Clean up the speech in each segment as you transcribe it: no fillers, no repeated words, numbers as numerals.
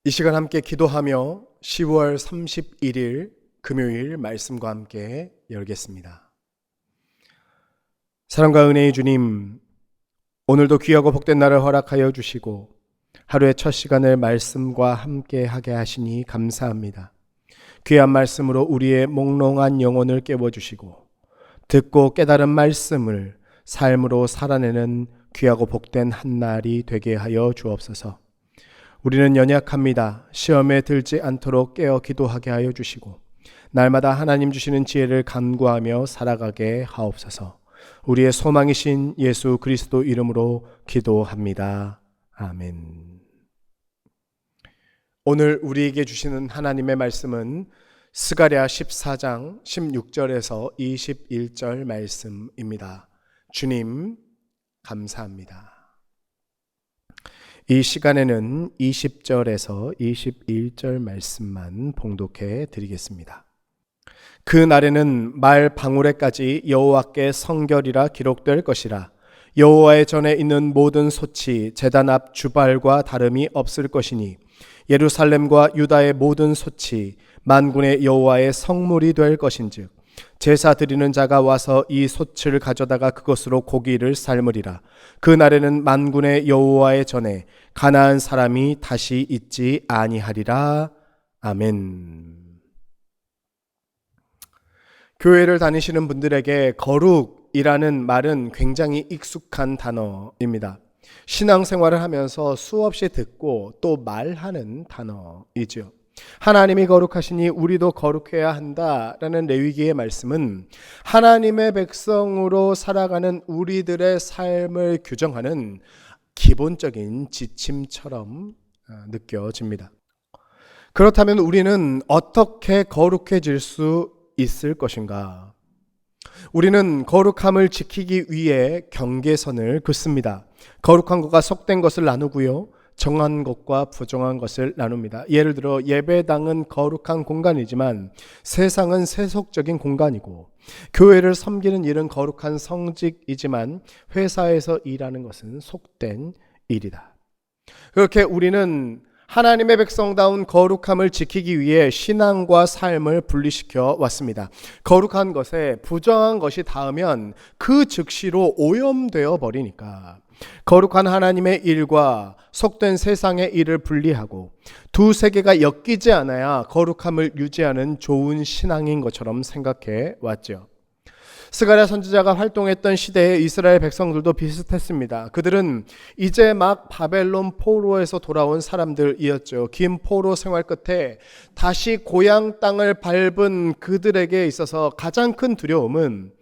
이 시간 함께 기도하며 10월 31일 금요일 말씀과 함께 열겠습니다. 사랑과 은혜의 주님, 오늘도 귀하고 복된 날을 허락하여 주시고 하루의 첫 시간을 말씀과 함께 하게 하시니 감사합니다. 귀한 말씀으로 우리의 몽롱한 영혼을 깨워주시고 듣고 깨달은 말씀을 삶으로 살아내는 귀하고 복된 한 날이 되게 하여 주옵소서. 우리는 연약합니다. 시험에 들지 않도록 깨어 기도하게 하여 주시고 날마다 하나님 주시는 지혜를 간구하며 살아가게 하옵소서. 우리의 소망이신 예수 그리스도 이름으로 기도합니다. 아멘. 오늘 우리에게 주시는 하나님의 말씀은 스가랴 14장 16절에서 21절 말씀입니다. 주님 감사합니다. 이 시간에는 20절에서 21절 말씀만 봉독해 드리겠습니다. 그 날에는 말 방울에까지 여호와께 성결이라 기록될 것이라. 여호와의 전에 있는 모든 솥이 제단 앞 주발과 다름이 없을 것이니 예루살렘과 유다의 모든 솥이 만군의 여호와의 성물이 될 것인즉 제사 드리는 자가 와서 이 솥을 가져다가 그것으로 고기를 삶으리라. 그 날에는 만군의 여호와의 전에 가나안 사람이 다시 있지 아니하리라. 아멘. 교회를 다니시는 분들에게 거룩이라는 말은 굉장히 익숙한 단어입니다. 신앙생활을 하면서 수없이 듣고 또 말하는 단어이죠. 하나님이 거룩하시니 우리도 거룩해야 한다라는 레위기의 말씀은 하나님의 백성으로 살아가는 우리들의 삶을 규정하는 기본적인 지침처럼 느껴집니다. 그렇다면 우리는 어떻게 거룩해질 수 있을 것인가? 우리는 거룩함을 지키기 위해 경계선을 긋습니다. 거룩한 것과 속된 것을 나누고요, 정한 것과 부정한 것을 나눕니다. 예를 들어 예배당은 거룩한 공간이지만 세상은 세속적인 공간이고, 교회를 섬기는 일은 거룩한 성직이지만 회사에서 일하는 것은 속된 일이다. 그렇게 우리는 하나님의 백성다운 거룩함을 지키기 위해 신앙과 삶을 분리시켜 왔습니다. 거룩한 것에 부정한 것이 닿으면 그 즉시로 오염되어 버리니까 거룩한 하나님의 일과 속된 세상의 일을 분리하고 두 세계가 엮이지 않아야 거룩함을 유지하는 좋은 신앙인 것처럼 생각해 왔죠. 스가랴 선지자가 활동했던 시대의 이스라엘 백성들도 비슷했습니다. 그들은 이제 막 바벨론 포로에서 돌아온 사람들이었죠. 긴 포로 생활 끝에 다시 고향 땅을 밟은 그들에게 있어서 가장 큰 두려움은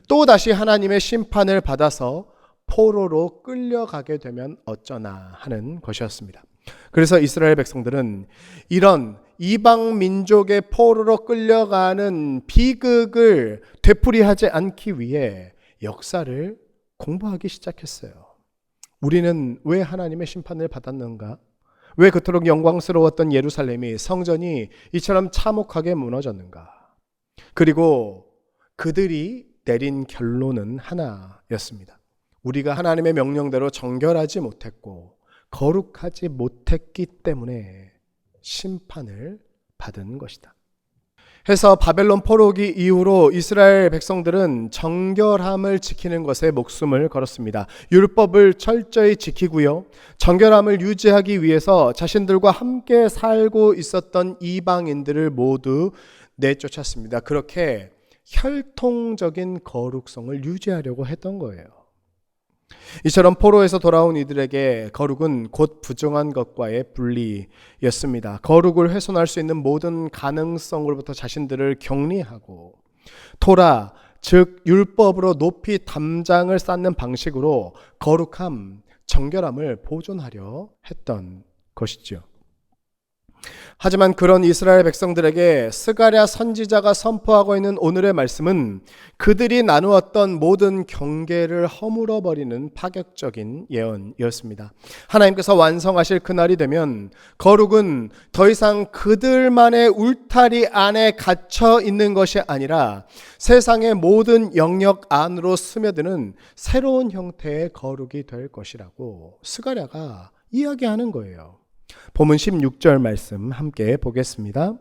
또 다시 하나님의 심판을 받아서 포로로 끌려가게 되면 어쩌나 하는 것이었습니다. 그래서 이스라엘 백성들은 이런 이방 민족의 포로로 끌려가는 비극을 되풀이하지 않기 위해 역사를 공부하기 시작했어요. 우리는 왜 하나님의 심판을 받았는가? 왜 그토록 영광스러웠던 예루살렘이, 성전이 이처럼 참혹하게 무너졌는가? 그리고 그들이 내린 결론은 하나였습니다. 우리가 하나님의 명령대로 정결하지 못했고 거룩하지 못했기 때문에 심판을 받은 것이다. 해서 바벨론 포로기 이후로 이스라엘 백성들은 정결함을 지키는 것에 목숨을 걸었습니다. 율법을 철저히 지키고요, 정결함을 유지하기 위해서 자신들과 함께 살고 있었던 이방인들을 모두 내쫓았습니다. 그렇게 혈통적인 거룩성을 유지하려고 했던 거예요. 이처럼 포로에서 돌아온 이들에게 거룩은 곧 부정한 것과의 분리였습니다. 거룩을 훼손할 수 있는 모든 가능성으로부터 자신들을 격리하고 토라, 즉 율법으로 높이 담장을 쌓는 방식으로 거룩함, 정결함을 보존하려 했던 것이죠. 하지만 그런 이스라엘 백성들에게 스가랴 선지자가 선포하고 있는 오늘의 말씀은 그들이 나누었던 모든 경계를 허물어버리는 파격적인 예언이었습니다. 하나님께서 완성하실 그날이 되면 거룩은 더 이상 그들만의 울타리 안에 갇혀 있는 것이 아니라 세상의 모든 영역 안으로 스며드는 새로운 형태의 거룩이 될 것이라고 스가랴가 이야기하는 거예요. 본문 16절 말씀 함께 보겠습니다.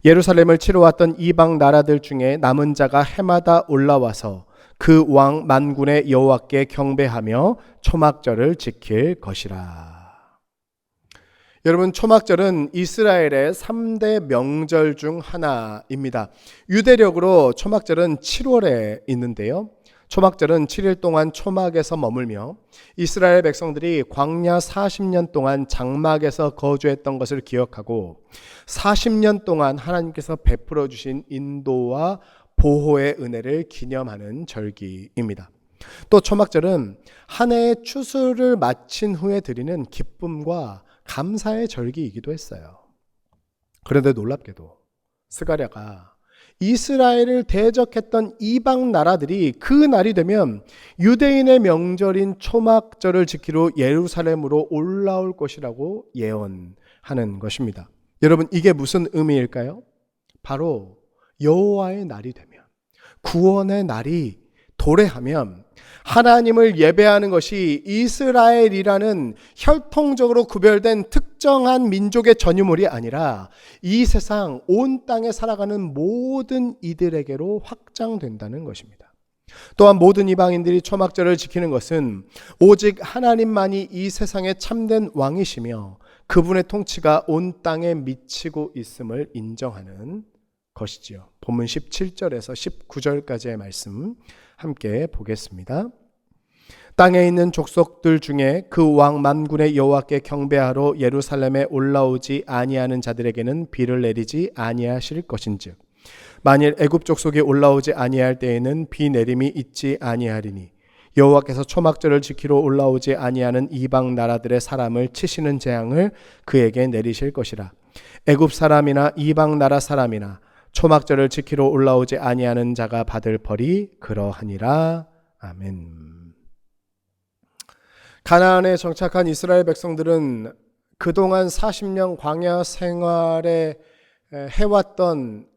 예루살렘을 치러 왔던 이방 나라들 중에 남은 자가 해마다 올라와서 그 왕 만군의 여호와께 경배하며 초막절을 지킬 것이라. 여러분, 초막절은 이스라엘의 3대 명절 중 하나입니다. 유대력으로 초막절은 7월에 있는데요. 초막절은 7일 동안 초막에서 머물며 이스라엘 백성들이 광야 40년 동안 장막에서 거주했던 것을 기억하고 40년 동안 하나님께서 베풀어 주신 인도와 보호의 은혜를 기념하는 절기입니다. 또 초막절은 한 해의 추수를 마친 후에 드리는 기쁨과 감사의 절기이기도 했어요. 그런데 놀랍게도 스가랴가 이스라엘을 대적했던 이방 나라들이 그 날이 되면 유대인의 명절인 초막절을 지키러 예루살렘으로 올라올 것이라고 예언하는 것입니다. 여러분, 이게 무슨 의미일까요? 바로 여호와의 날이 되면, 구원의 날이 도래하면 하나님을 예배하는 것이 이스라엘이라는 혈통적으로 구별된 특정한 민족의 전유물이 아니라 이 세상 온 땅에 살아가는 모든 이들에게로 확장된다는 것입니다. 또한 모든 이방인들이 초막절을 지키는 것은 오직 하나님만이 이 세상의 참된 왕이시며 그분의 통치가 온 땅에 미치고 있음을 인정하는 것이지요. 본문 17절에서 19절까지의 말씀 함께 보겠습니다. 땅에 있는 족속들 중에 그 왕 만군의 여호와께 경배하러 예루살렘에 올라오지 아니하는 자들에게는 비를 내리지 아니하실 것인즉 만일 애굽 족속이 올라오지 아니할 때에는 비 내림이 있지 아니하리니 여호와께서 초막절을 지키러 올라오지 아니하는 이방 나라들의 사람을 치시는 재앙을 그에게 내리실 것이라. 애굽 사람이나 이방 나라 사람이나 초막절을 지키러 올라오지 아니하는 자가 받을 벌이 그러하니라. 아멘. 가나안에 정착한 이스라엘 백성들은 그동안 40년 광야 생활에 해왔던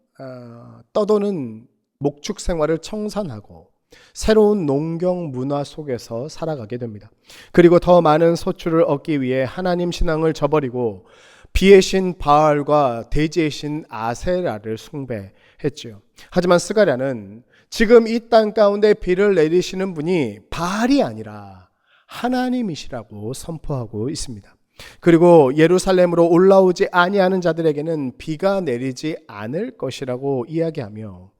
떠도는 목축 생활을 청산하고 새로운 농경 문화 속에서 살아가게 됩니다. 그리고 더 많은 소출을 얻기 위해 하나님 신앙을 저버리고 비의 신 바알과 대지의 신 아세라를 숭배했지요. 하지만 스가랴는 지금 이 땅 가운데 비를 내리시는 분이 바알이 아니라 하나님이시라고 선포하고 있습니다. 그리고 예루살렘으로 올라오지 아니하는 자들에게는 비가 내리지 않을 것이라고 이야기하며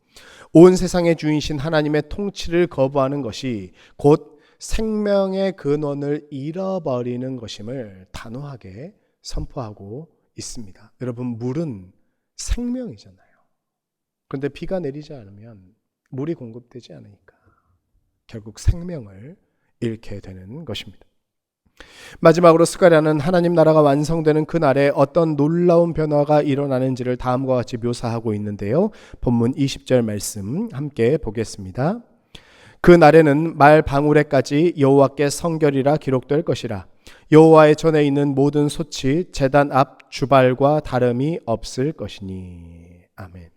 온 세상의 주인이신 하나님의 통치를 거부하는 것이 곧 생명의 근원을 잃어버리는 것임을 단호하게 선포하고 있습니다. 여러분, 물은 생명이잖아요. 그런데 비가 내리지 않으면 물이 공급되지 않으니까 결국 생명을 잃게 되는 것입니다. 마지막으로 스가랴는 하나님 나라가 완성되는 그날에 어떤 놀라운 변화가 일어나는지를 다음과 같이 묘사하고 있는데요. 본문 20절 말씀 함께 보겠습니다. 그 날에는 말 방울에까지 여호와께 성결이라 기록될 것이라. 여호와의 전에 있는 모든 솥이 제단 앞 주발과 다름이 없을 것이니. 아멘.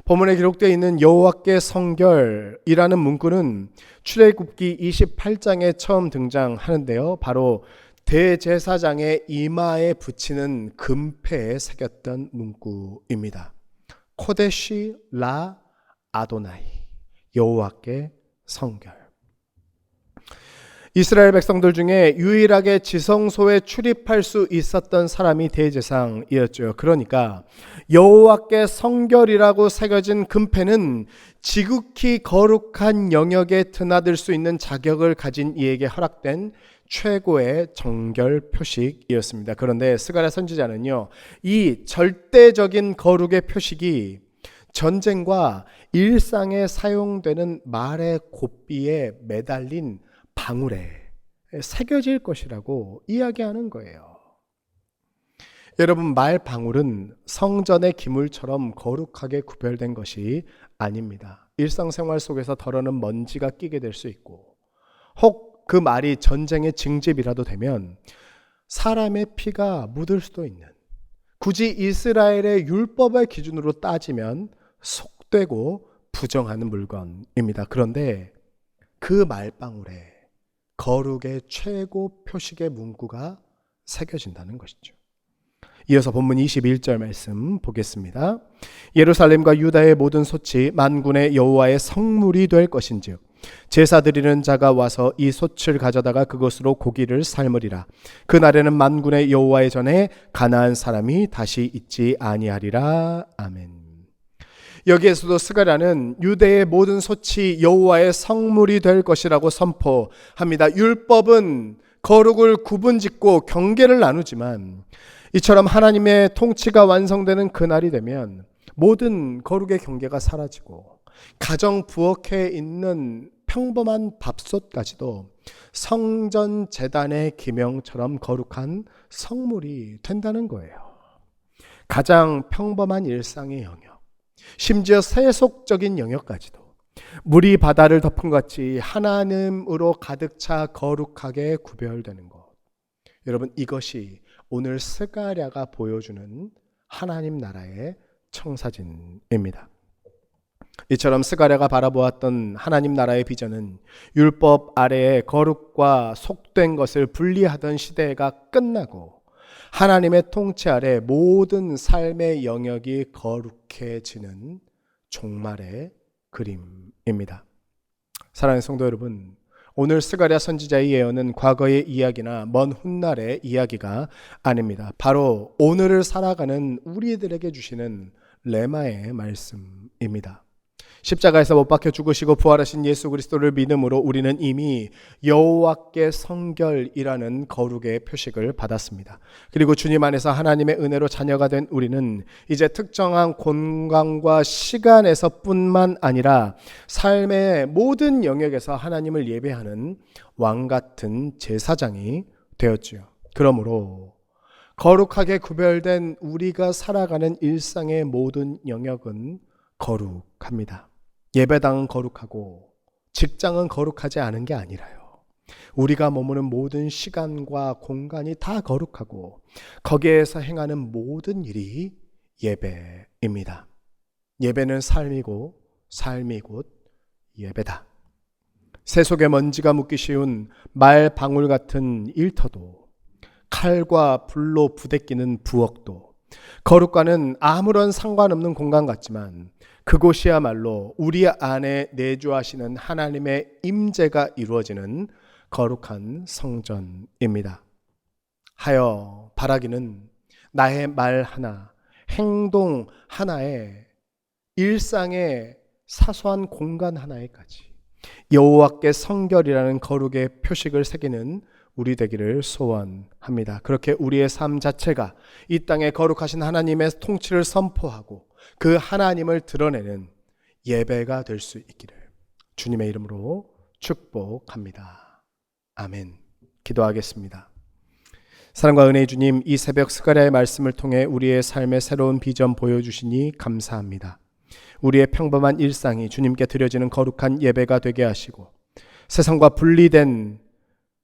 본문에 기록되어 있는 여호와께 성결이라는 문구는 출애굽기 28장에 처음 등장하는데요. 바로 대제사장의 이마에 붙이는 금패에 새겼던 문구입니다. 코데시 라 아도나이, 여호와께 성결. 이스라엘 백성들 중에 유일하게 지성소에 출입할 수 있었던 사람이 대제사장이었죠. 그러니까 여호와께 성결이라고 새겨진 금패는 지극히 거룩한 영역에 드나들 수 있는 자격을 가진 이에게 허락된 최고의 정결 표식이었습니다. 그런데 스가랴 선지자는요, 이 절대적인 거룩의 표식이 전쟁과 일상에 사용되는 말의 고삐에 매달린 방울에 새겨질 것이라고 이야기하는 거예요. 여러분, 말 방울은 성전의 기물처럼 거룩하게 구별된 것이 아닙니다. 일상생활 속에서 덜어는 먼지가 끼게 될 수 있고, 혹 그 말이 전쟁의 징집이라도 되면 사람의 피가 묻을 수도 있는, 굳이 이스라엘의 율법의 기준으로 따지면 속되고 부정하는 물건입니다. 그런데 그 말방울에 거룩의 최고 표식의 문구가 새겨진다는 것이죠. 이어서 본문 21절 말씀 보겠습니다. 예루살렘과 유다의 모든 솥이 만군의 여호와의 성물이 될 것인즉 제사 드리는 자가 와서 이 솥을 가져다가 그것으로 고기를 삶으리라. 그날에는 만군의 여호와의 전에 가나안 사람이 다시 있지 아니하리라. 아멘. 여기에서도 스가랴는 유대의 모든 솥이 여호와의 성물이 될 것이라고 선포합니다. 율법은 거룩을 구분짓고 경계를 나누지만 이처럼 하나님의 통치가 완성되는 그날이 되면 모든 거룩의 경계가 사라지고 가정 부엌에 있는 평범한 밥솥까지도 성전 제단의 기명처럼 거룩한 성물이 된다는 거예요. 가장 평범한 일상의 영역, 심지어 세속적인 영역까지도 물이 바다를 덮은 것 같이 하나님으로 가득 차 거룩하게 구별되는 것. 여러분, 이것이 오늘 스가랴가 보여주는 하나님 나라의 청사진입니다. 이처럼 스가랴가 바라보았던 하나님 나라의 비전은 율법 아래에 거룩과 속된 것을 분리하던 시대가 끝나고 하나님의 통치 아래 모든 삶의 영역이 거룩해지는 종말의 그림입니다. 사랑하는 성도 여러분, 오늘 스가랴 선지자의 예언은 과거의 이야기나 먼 훗날의 이야기가 아닙니다. 바로 오늘을 살아가는 우리들에게 주시는 레마의 말씀입니다. 십자가에서 못 박혀 죽으시고 부활하신 예수 그리스도를 믿음으로 우리는 이미 여호와께 성결이라는 거룩의 표식을 받았습니다. 그리고 주님 안에서 하나님의 은혜로 자녀가 된 우리는 이제 특정한 공간과 시간에서 뿐만 아니라 삶의 모든 영역에서 하나님을 예배하는 왕같은 제사장이 되었지요. 그러므로 거룩하게 구별된 우리가 살아가는 일상의 모든 영역은 거룩합니다. 예배당은 거룩하고 직장은 거룩하지 않은 게 아니라요. 우리가 머무는 모든 시간과 공간이 다 거룩하고 거기에서 행하는 모든 일이 예배입니다. 예배는 삶이고 삶이 곧 예배다. 세속에 먼지가 묻기 쉬운 말 방울 같은 일터도 칼과 불로 부대끼는 부엌도 거룩과는 아무런 상관없는 공간 같지만 그곳이야말로 우리 안에 내주하시는 하나님의 임재가 이루어지는 거룩한 성전입니다. 하여 바라기는 나의 말 하나, 행동 하나에 일상의 사소한 공간 하나에까지 여호와께 성결이라는 거룩의 표식을 새기는 우리 되기를 소원합니다. 그렇게 우리의 삶 자체가 이 땅에 거룩하신 하나님의 통치를 선포하고 그 하나님을 드러내는 예배가 될 수 있기를 주님의 이름으로 축복합니다. 아멘. 기도하겠습니다. 사랑과 은혜의 주님, 이 새벽 스가랴의 말씀을 통해 우리의 삶의 새로운 비전 보여주시니 감사합니다. 우리의 평범한 일상이 주님께 드려지는 거룩한 예배가 되게 하시고 세상과 분리된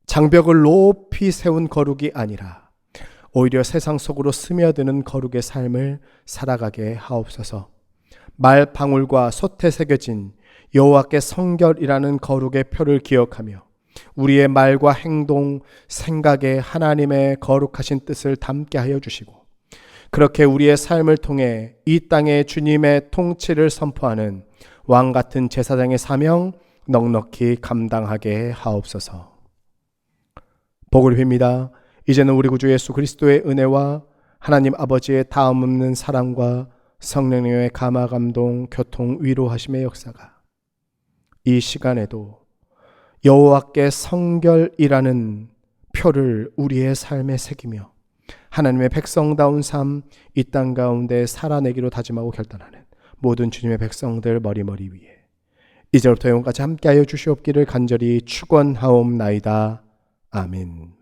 장벽을 높이 세운 거룩이 아니라 오히려 세상 속으로 스며드는 거룩의 삶을 살아가게 하옵소서. 말 방울과 솥에 새겨진 여호와께 성결이라는 거룩의 표를 기억하며 우리의 말과 행동, 생각에 하나님의 거룩하신 뜻을 담게 하여 주시고 그렇게 우리의 삶을 통해 이 땅에 주님의 통치를 선포하는 왕같은 제사장의 사명 넉넉히 감당하게 하옵소서. 복을 빕니다. 이제는 우리 구주 예수 그리스도의 은혜와 하나님 아버지의 다음없는 사랑과 성령님의 감화 감동 교통 위로하심의 역사가 이 시간에도 여호와께 성결이라는 표를 우리의 삶에 새기며 하나님의 백성다운 삶 이 땅 가운데 살아내기로 다짐하고 결단하는 모든 주님의 백성들 머리머리 위에 이제부터 영원까지 함께하여 주시옵기를 간절히 축원하옵나이다. 아멘.